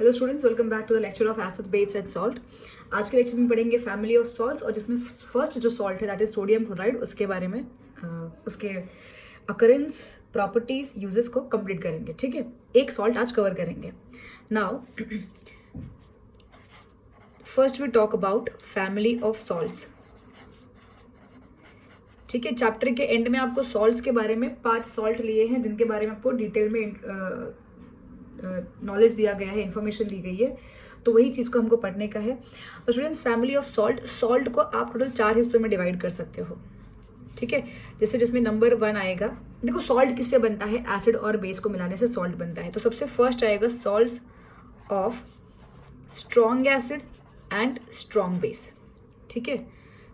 Hello students, welcome back to the lecture of acid base and salt. आज के lecture में पढ़ेंगे family of salts और जिसमें फर्स्ट जो सॉल्ट है दैट इज सोडियम क्लोराइड, उसके बारे में उसके अकरेंस, प्रॉपर्टीज, यूजेस को कंप्लीट करेंगे। ठीक है, एक सॉल्ट आज कवर करेंगे। Now first we talk about family of salts. ठीक है, चैप्टर के एंड में आपको सॉल्ट्स के बारे में 5 सॉल्ट लिए हैं जिनके बारे में आपको डिटेल में नॉलेज दिया गया है, इंफॉर्मेशन दी गई है, तो वही चीज को हमको पढ़ने का है। तो students, family of salt, salt को आप टोटल 4 हिस्सों में डिवाइड कर सकते हो। ठीक है, जैसे जिसमें नंबर 1 आएगा, देखो सॉल्ट किससे बनता है, एसिड और बेस को मिलाने से सॉल्ट बनता है। तो सबसे फर्स्ट आएगा salts of strong acid and strong base. ठीक है,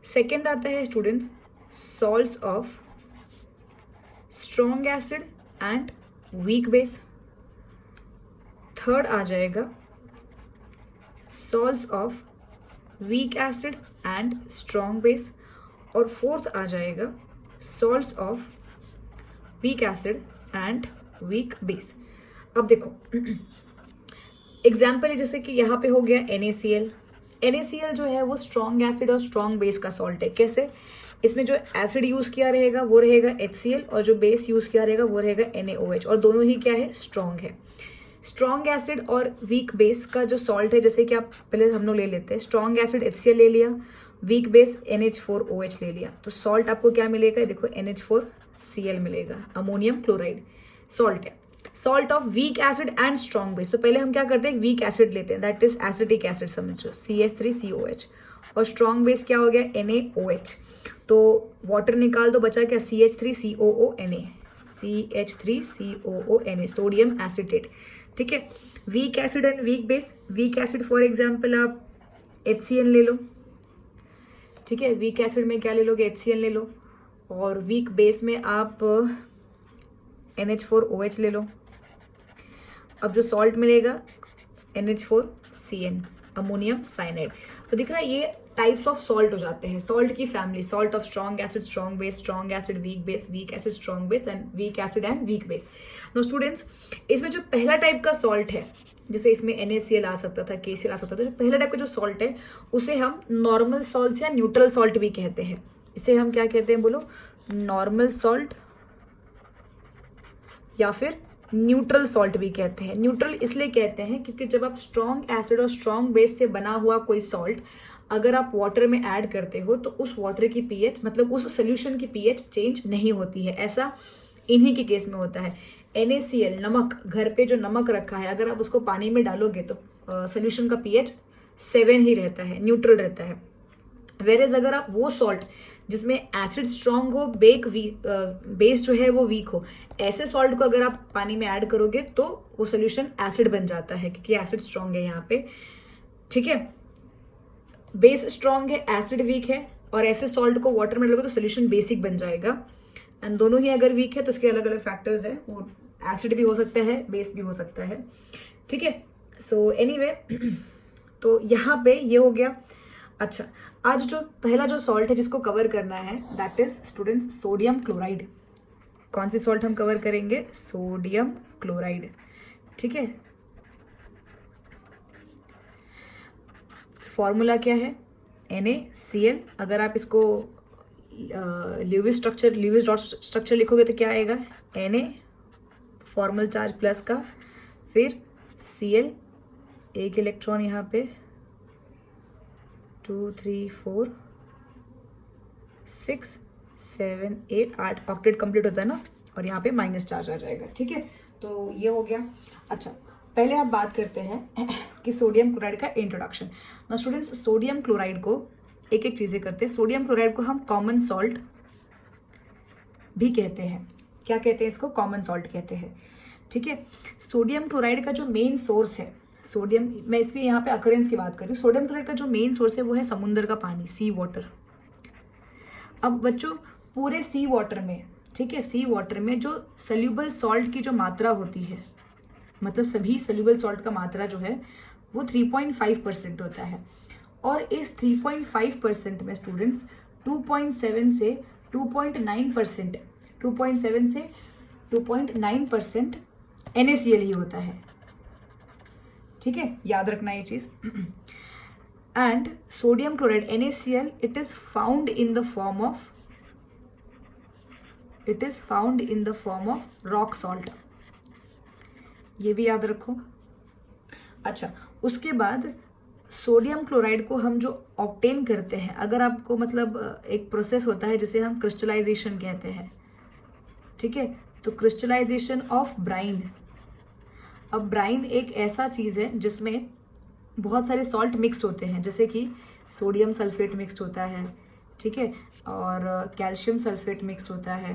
सेकेंड आता है students salts of strong acid and weak base. Third आ जाएगा salts of weak acid and strong base. और फोर्थ आ जाएगा salts of weak acid and weak base. अब देखो एग्जाम्पल है, जैसे कि यहाँ पे हो गया NaCl। NaCl जो है वो स्ट्रॉन्ग एसिड और स्ट्रॉन्ग बेस का सॉल्ट है। कैसे? इसमें जो एसिड यूज किया रहेगा वो रहेगा HCl और जो बेस यूज किया रहेगा वो रहेगा NaOH, और दोनों ही क्या है, स्ट्रॉन्ग है। स्ट्रॉन्ग एसिड और वीक बेस का जो सॉल्ट है, जैसे कि आप पहले हम लोग ले लेते हैं, स्ट्रॉन्ग एसिड HCl ले लिया, वीक बेस NH4OH ले लिया, तो सॉल्ट आपको क्या मिलेगा, देखो NH4Cl मिलेगा, अमोनियम क्लोराइड सॉल्ट है। Salt of weak acid and strong base, तो पहले हम क्या करते हैं, वीक एसिड लेते हैं, दैट इज एसिटिक एसिड समझो, CH3COH, और स्ट्रॉन्ग बेस क्या हो गया, NaOH। तो वाटर निकाल दो, बचा क्या, CH3COONA, CH3COONA, सोडियम एसिटेट। ठीक है, week acid and weak base, weak acid for example आप HCl ले लो। ठीक है, वीक एसिड में क्या ले लोगे, HCl ले लो, और वीक बेस में आप NH4OH ले लो। अब जो सॉल्ट मिलेगा NH4CN, अमोनियम साइनाइड। तो दिख रहा है ये टाइप्स ऑफ सॉल्ट हो जाते हैं, सॉल्ट की family, salt of strong acid, strong base, strong acid, weak base, weak acid, strong base, and weak acid and weak base. No students, इसमें जो पहला टाइप का सॉल्ट है, जैसे इसमें NaCl आ सकता था, KCl आ सकता था, जो पहला टाइप का जो सॉल्ट है उसे हम नॉर्मल सॉल्ट या न्यूट्रल सॉल्ट भी कहते हैं। इसे हम क्या कहते हैं, बोलो, नॉर्मल सॉल्ट या फिर न्यूट्रल सॉल्ट भी कहते हैं। न्यूट्रल इसलिए कहते हैं क्योंकि जब आप स्ट्रॉन्ग एसिड और स्ट्रॉन्ग बेस से बना हुआ कोई सॉल्ट अगर आप वाटर में ऐड करते हो तो उस वाटर की पीएच, मतलब उस सोल्यूशन की पीएच चेंज नहीं होती है। ऐसा इन्हीं के केस में होता है। NaCl, नमक, घर पे जो नमक रखा है, अगर आप उसको पानी में डालोगे तो सोल्यूशन का पीएच 7 ही रहता है, न्यूट्रल रहता है। वेरेज अगर आप वो सॉल्ट जिसमें एसिड स्ट्रॉन्ग हो, बेस जो है वो वीक हो, ऐसे सॉल्ट को अगर आप पानी में ऐड करोगे तो वो सोल्यूशन एसिड बन जाता है, क्योंकि एसिड स्ट्रॉन्ग है यहाँ पे। ठीक है, बेस स्ट्रॉन्ग है, एसिड वीक है, और ऐसे सॉल्ट को वाटर में डालोगे तो सोल्यूशन बेसिक बन जाएगा। एंड दोनों ही अगर वीक है तो इसके अलग अलग फैक्टर्स है, वो एसिड भी हो सकता है, बेस भी हो सकता है। ठीक है, सो एनीवे, तो यहाँ पे ये हो गया। अच्छा, आज जो पहला जो सॉल्ट है जिसको कवर करना है that is students sodium chloride. कौन सी सॉल्ट हम कवर करेंगे, सोडियम क्लोराइड। ठीक है, फॉर्मूला क्या है, NaCl। अगर आप इसको ल्यूविस डॉट स्ट्रक्चर लिखोगे तो क्या आएगा, Na फॉर्मल चार्ज प्लस का, फिर Cl, एक इलेक्ट्रॉन यहाँ पे, 2 3 4 6 7 8 8 ऑक्टेट कंप्लीट होता है ना, और यहाँ पे माइनस चार्ज आ जाएगा। ठीक है, तो ये हो गया। अच्छा, पहले आप बात करते हैं कि सोडियम क्लोराइड का इंट्रोडक्शन। ना स्टूडेंट्स, सोडियम क्लोराइड को एक एक चीजें करते हैं। सोडियम क्लोराइड को हम कॉमन सॉल्ट भी कहते हैं। क्या कहते हैं इसको, कॉमन सॉल्ट कहते हैं। ठीक है, सोडियम क्लोराइड का जो मेन सोर्स है, सोडियम, मैं इसके यहाँ पे अकरेंस की बात कर रही हूँ, सोडियम क्लोराइड का जो मेन सोर्स है वो है समुद्र का पानी, सी वाटर। अब बच्चों, पूरे सी वाटर में, ठीक है, सी वाटर में जो सोल्यूबल सॉल्ट की जो मात्रा होती है, मतलब सभी सोल्यूबल सॉल्ट का मात्रा जो है वो 3.5% होता है, और इस 3.5% में स्टूडेंट्स 2.7 से 2.9%, 2.7 से 2.9% NaCl ही होता है। ठीक है, याद रखना ये चीज। And sodium chloride NaCl it is found in the form of rock salt, ये भी याद रखो। अच्छा, उसके बाद सोडियम क्लोराइड को हम जो ऑब्टेन करते हैं, अगर आपको मतलब एक प्रोसेस होता है जिसे हम क्रिस्टलाइजेशन कहते हैं, ठीक है, तो क्रिस्टलाइजेशन ऑफ ब्राइन। अब ब्राइन एक ऐसा चीज है जिसमें बहुत सारे सॉल्ट मिक्स्ड होते हैं, जैसे कि सोडियम सल्फेट मिक्स्ड होता है, ठीक है, और कैल्शियम सल्फेट मिक्स्ड होता है,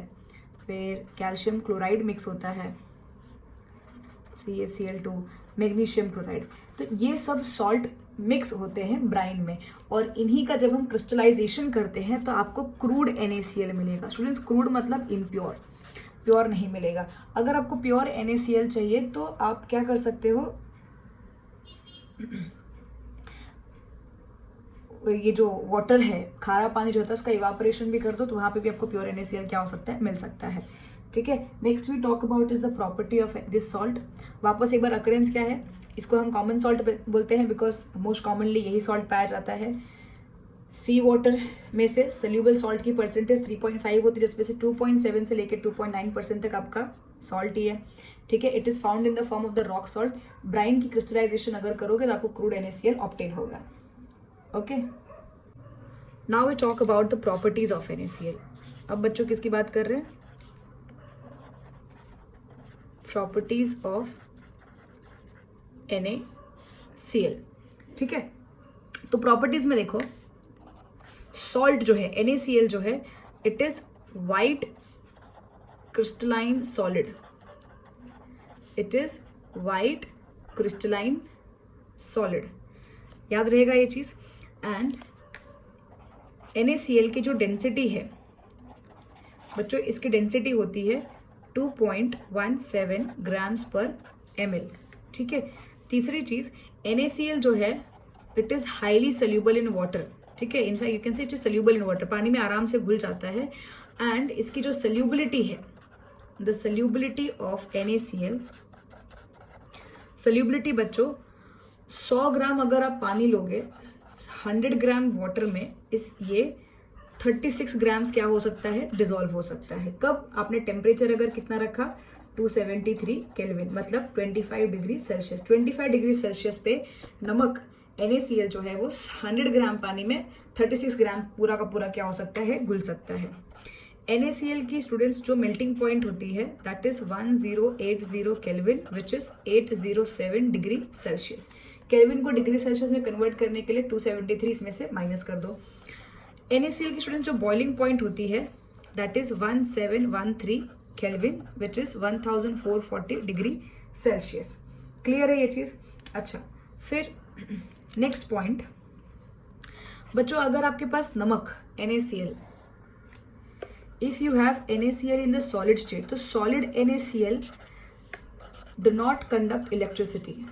फिर कैल्शियम क्लोराइड मिक्स होता है, CaCl2, मैग्नीशियम क्लोराइड। तो ये सब सॉल्ट मिक्स होते हैं ब्राइन में, और इन्हीं का जब हम क्रिस्टलाइजेशन करते हैं तो आपको क्रूड NaCl मिलेगा। स्टूडेंट्स, क्रूड मतलब इम्प्योर, प्योर नहीं मिलेगा। अगर आपको प्योर NaCl चाहिए तो आप क्या कर सकते हो, ये जो वाटर है, खारा पानी जो होता है, उसका इवापोरेशन भी कर दो तो वहां पे भी आपको प्योर NaCl क्या हो सकता है, मिल सकता है। ठीक है, next we talk about is the property of this salt. वापस एक बार अकरेंस क्या है, इसको हम कॉमन सॉल्ट बोलते हैं बिकॉज मोस्ट कॉमनली यही सॉल्ट पाया जाता है। सी वाटर में से सोल्यूबल सॉल्ट की परसेंटेज 3.5 होती है, जिसमें से 2.7 से लेकर 2.9% तक आपका सॉल्ट ही है। ठीक है, it is found in the form of the rock salt. Brine की क्रिस्टलाइजेशन अगर करोगे तो आपको क्रूड NaCl ऑब्टेन होगा। Okay, now we talk about the properties of NaCl। अब बच्चों किसकी बात कर रहे हैं, प्रॉपर्टीज ऑफ NaCl। ठीक है, तो प्रॉपर्टीज में देखो, सॉल्ट जो है NaCl जो है, it is white crystalline solid, it is white crystalline solid, याद रहेगा ये चीज। एंड NaCl की जो डेंसिटी है बच्चों, इसकी डेंसिटी होती है 2.17 ग्राम्स पर ml। ठीक है, तीसरी चीज, NaCl जो है it is highly soluble in water. ठीक है, in fact you can say it is soluble in water, पानी में आराम से घुल जाता है। एंड इसकी जो सोल्यूबिलिटी है, the solubility of NaCl, solubility बच्चों 100 ग्राम अगर आप पानी लोगे 100 ग्राम वाटर में, ये 36 ग्राम्स क्या हो सकता है, डिसॉल्व हो सकता है। कब, आपने टेम्परेचर अगर कितना रखा, 273 केल्विन, मतलब 25 डिग्री सेल्सियस। 25 डिग्री सेल्सियस पे नमक NaCl जो है वो 100 ग्राम पानी में 36 ग्राम पूरा का पूरा क्या हो सकता है, घुल सकता है। NaCl की स्टूडेंट्स जो मेल्टिंग पॉइंट होती है that is 1080 kelvin which is 807 degree Celsius. Kelvin को डिग्री सेल्सियस में कन्वर्ट करने के लिए 273 इसमें से माइनस कर दो। NaCl की स्टूडेंट जो बॉइलिंग पॉइंट होती है that is 1713 kelvin which is 1440 degree Celsius. Clear है ये चीज। अच्छा, फिर नेक्स्ट पॉइंट बच्चों, अगर आपके पास नमक NaCl, if you have NaCl in the solid state, तो solid NaCl do not conduct electricity.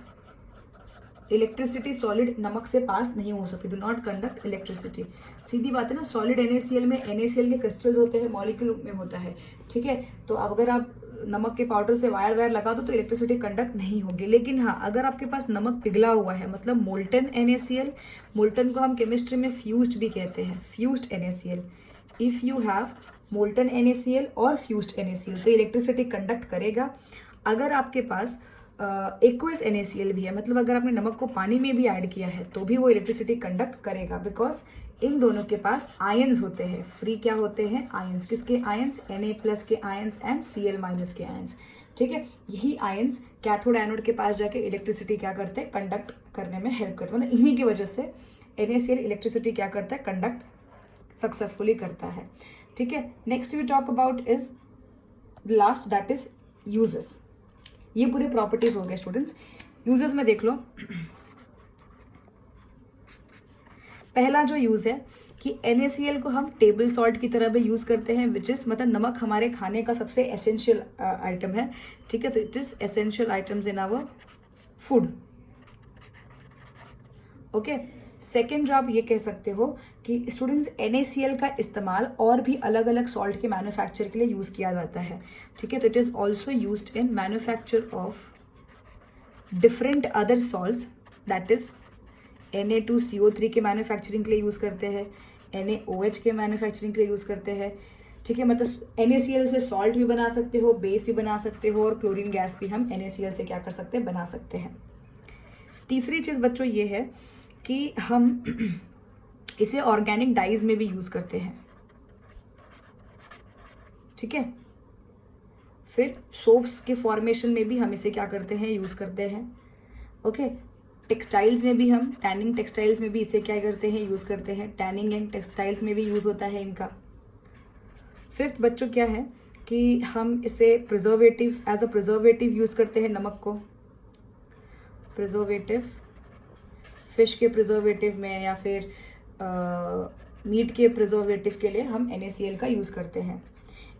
Electricity solid नमक से पास नहीं हो सकती, डू नॉट कंडक्ट इलेक्ट्रिसिटी। सीधी बात है ना, सॉलिड NaCl में NaCl के क्रिस्टल्स होते हैं, मॉलिक्यूल में होता है। ठीक है, तो अब अगर आप नमक के पाउडर से वायर लगा दो तो इलेक्ट्रिसिटी कंडक्ट नहीं होगी। लेकिन हाँ, अगर आपके पास नमक पिघला हुआ है, मतलब मोल्टन NaCl, मोल्टन को हम केमिस्ट्री में फ्यूज्ड भी कहते हैं, fused NaCl, if you have molten NaCl और फ्यूज्ड NaCl तो इलेक्ट्रिसिटी कंडक्ट करेगा। अगर आपके पास एक्वस NaCl भी है, मतलब अगर आपने नमक को पानी में भी ऐड किया है तो भी वो इलेक्ट्रिसिटी कंडक्ट करेगा, बिकॉज इन दोनों के पास आयंस होते हैं। फ्री क्या होते हैं, आयंस। किसके आयंस, Na+ के आयंस एंड Cl- के आयंस। ठीक है, यही आयंस कैथोड एनोड के पास जाके इलेक्ट्रिसिटी क्या करते हैं, कंडक्ट करने में हेल्प करते हैं। मतलब इन्हीं की वजह से NaCl इलेक्ट्रिसिटी क्या करता है, कंडक्ट सक्सेसफुली करता है। ठीक है, next we talk about is last, that is uses. ये पूरे प्रॉपर्टीज हो गए स्टूडेंट्स। यूजेस में देख लो, पहला जो यूज है कि NaCl को हम टेबल सॉल्ट की तरह भी यूज करते हैं, विच इज मतलब नमक हमारे खाने का सबसे एसेंशियल आइटम है। ठीक है, तो it is essential items in our food. Okay, second जो आप ये कह सकते हो कि स्टूडेंट्स NaCl का इस्तेमाल और भी अलग अलग सॉल्ट के मैन्युफैक्चर के लिए यूज किया जाता है। ठीक है, तो it is also used in manufacture of different other salts, that is Na2CO3 के मैन्युफैक्चरिंग के लिए यूज़ करते हैं, NaOH के मैन्युफैक्चरिंग के लिए यूज़ करते हैं, ठीक है। मतलब NaCl से सॉल्ट भी बना सकते हो, बेस भी बना सकते हो, और क्लोरीन गैस भी हम NaCl से क्या कर सकते हैं, बना सकते हैं। तीसरी चीज़ बच्चों ये है कि हम इसे ऑर्गेनिक डाइज में भी यूज़ करते हैं, ठीक है। फिर सोप्स के फॉर्मेशन में भी हम इसे क्या करते हैं, यूज़ करते हैं, ओके। टेक्सटाइल्स में भी हम, टैनिंग टेक्सटाइल्स में भी इसे क्या करते हैं, यूज़ करते हैं। टैनिंग एंड टेक्सटाइल्स में भी यूज़ होता है इनका। फिफ्थ बच्चों क्या है कि हम इसे preservative, as a preservative use करते हैं नमक को। प्रिजर्वेटिव, फिश के प्रिजर्वेटिव में या फिर मीट के प्रिजर्वेटिव के लिए हम NaCl का यूज़ करते हैं।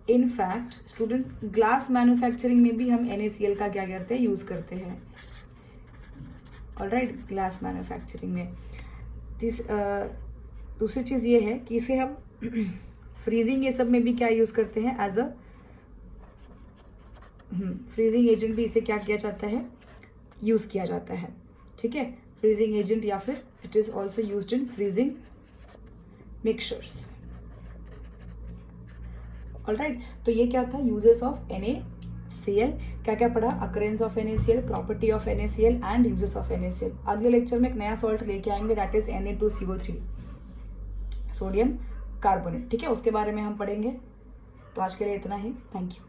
इनफैक्ट स्टूडेंट्स, ग्लास मैन्युफैक्चरिंग में भी हम NaCl का क्या करते हैं, यूज़ करते हैं। ऑलराइट, ग्लास मैन्युफैक्चरिंग में। दूसरी चीज़ ये है कि इसे हम फ्रीजिंग ये सब में भी क्या यूज़ करते हैं, एज अ फ्रीजिंग एजेंट भी इसे क्या किया जाता है, यूज़ किया जाता है, ठीक है। फ्रीजिंग एजेंट या फिर it is also used in freezing mixtures. Alright, तो ये क्या था, यूजेस ऑफ NaCl। क्या क्या पढ़ा, occurrence of NaCl, property of NaCl and uses of NaCl। अगले लेक्चर में एक नया सॉल्ट लेके आएंगे, that is Na2CO3, sodium carbonate, ठीक है, उसके बारे में हम पढ़ेंगे। तो आज के लिए इतना ही, थैंक यू।